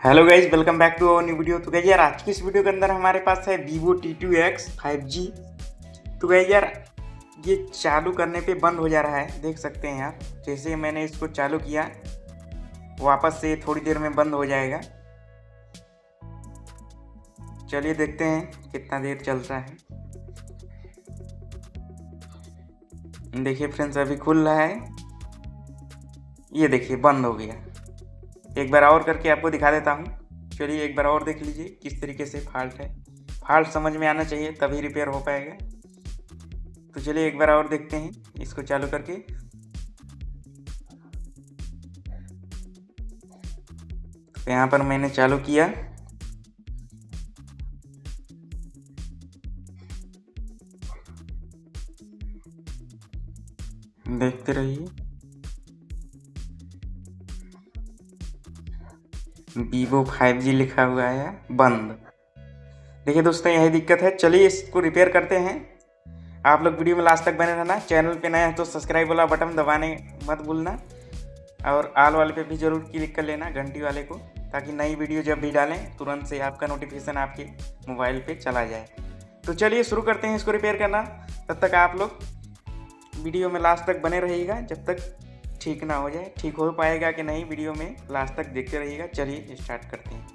Hello guys, welcome back to our new video. तो guys यार, आज की इस वीडियो के अंदर हमारे पास है Vivo t2x 5G। तो गाइज यार, ये चालू करने पे बंद हो जा रहा है, देख सकते हैं आप। जैसे मैंने इसको चालू किया, वापस से थोड़ी देर में बंद हो जाएगा। चलिए देखते हैं कितना देर चल रहा है। देखिए फ्रेंड्स, अभी खुल रहा है। ये देखिए बंद हो गया। एक बार और करके आपको दिखा देता हूँ। चलिए एक बार और देख लीजिए किस तरीके से फॉल्ट है। फॉल्ट समझ में आना चाहिए, तभी रिपेयर हो पाएगा। तो चलिए एक बार और देखते हैं इसको चालू करके। तो यहाँ पर मैंने चालू किया, देखते रहिए। Vivo 5G लिखा हुआ है, बंद। देखिए दोस्तों, यही दिक्कत है। चलिए इसको रिपेयर करते हैं। आप लोग वीडियो में लास्ट तक बने रहना। चैनल पे नया है तो सब्सक्राइब वाला बटन दबाने मत भूलना, और आल वाले पे भी ज़रूर क्लिक कर लेना, घंटी वाले को, ताकि नई वीडियो जब भी डालें तुरंत से आपका नोटिफिकेशन आपके मोबाइल पे चला जाए। तो चलिए शुरू करते हैं इसको रिपेयर करना। तब तक आप लोग वीडियो में लास्ट तक बने रहिएगा, जब तक ठीक ना हो जाए। ठीक हो पाएगा कि नहीं, वीडियो में लास्ट तक देखते रहिएगा। चलिए स्टार्ट करते हैं।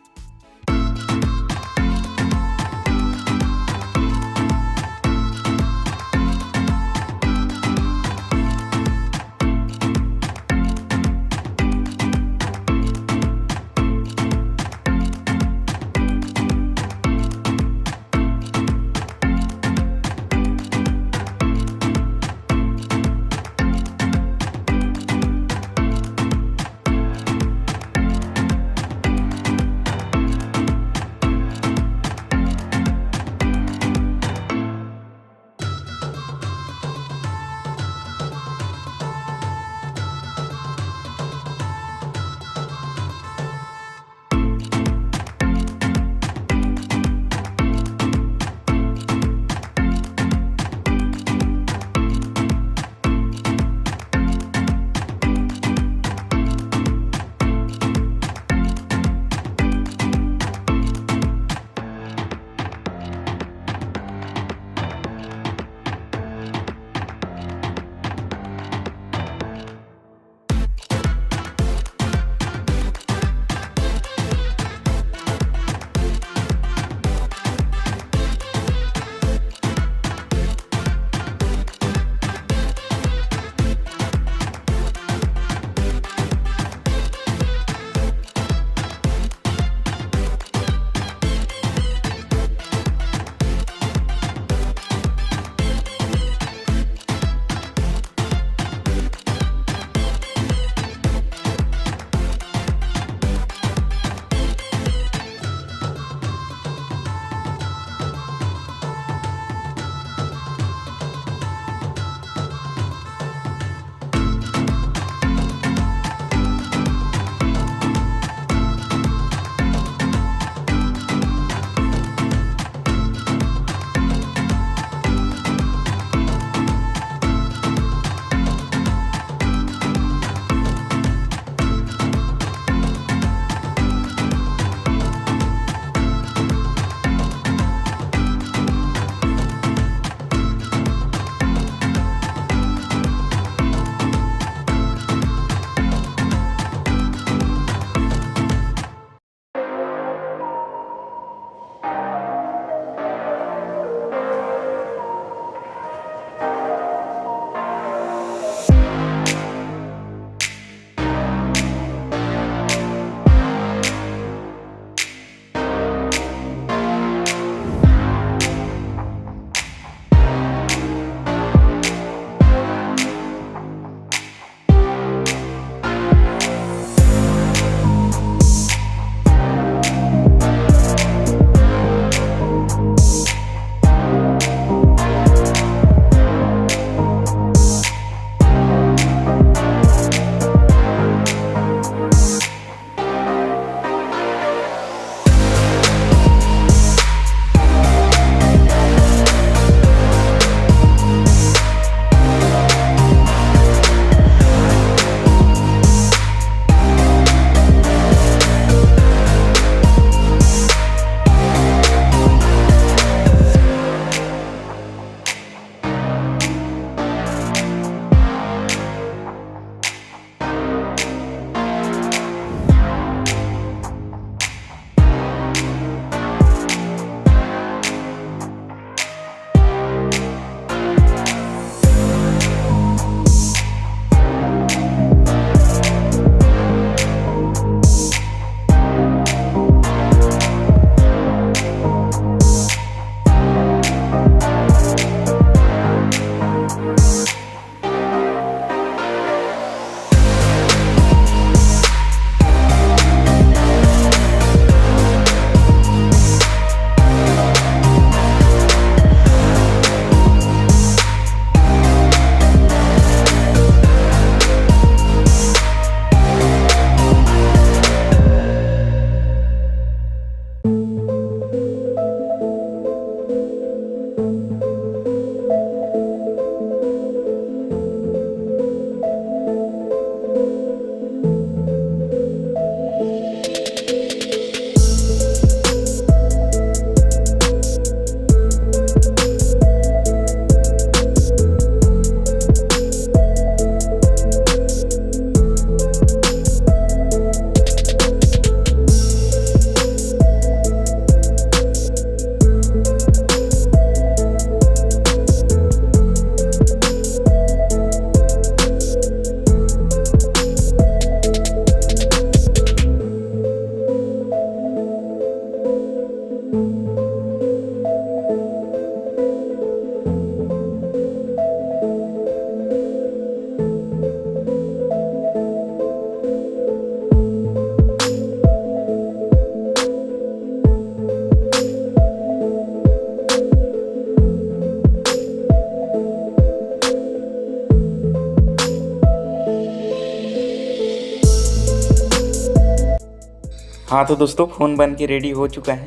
हाँ तो दोस्तों फ़ोन बन के रेडी हो चुका है।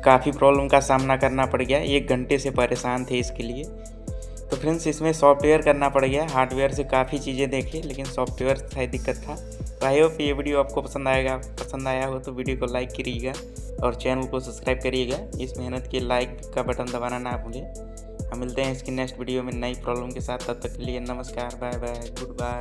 काफ़ी प्रॉब्लम का सामना करना पड़ गया, 1 घंटे से परेशान थे इसके लिए। तो फ्रेंड्स इसमें सॉफ्टवेयर करना पड़ गया, हार्डवेयर से काफ़ी चीज़ें देखी लेकिन सॉफ्टवेयर से दिक्कत था। तो आई होप ये वीडियो आपको पसंद आया हो तो वीडियो को लाइक करिएगा और चैनल को सब्सक्राइब करिएगा। इस मेहनत के लाइक का बटन दबाना ना भूलें। हम मिलते हैं इसकी नेक्स्ट वीडियो में नई प्रॉब्लम के साथ। तब तक के लिए नमस्कार, बाय बाय, गुड बाय।